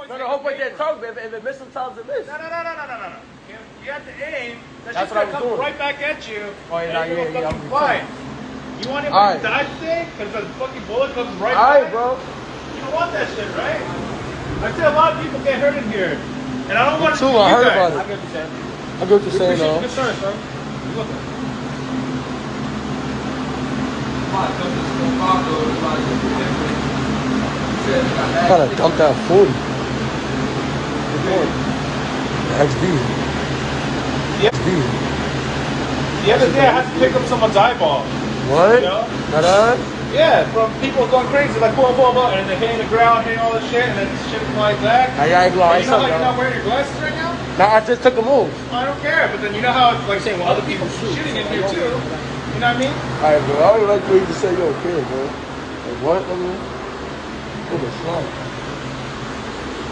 No, the whole point is target. If it misses, sometimes it misses. No. You have to aim. That's what I was come doing. right back at you. Oh, yeah, and yeah, fucking fly. You want him to die today? Because the fucking bullet comes right back? Alright, bro. You don't want that shit, right? I see a lot of people get hurt in here. And I don't want to too, I heard about it. I get what you're saying. I get what you're saying, though. Concern, son. You look at Kind of dumped out 40. XD. The other day I had to pick up someone's eyeball. What? You know? Yeah, from people going crazy, like boom, and they're hitting the ground, hitting all this shit, and then shit flies back. I ain't lying. You know how you're not wearing your glasses right now? No, I just took a move. I don't care, but then you know how it's like saying, well, other people shooting in here too. You know what I mean? Alright, bro. I would like for you to say you're okay, bro. Like, what? I mean, what the fuck?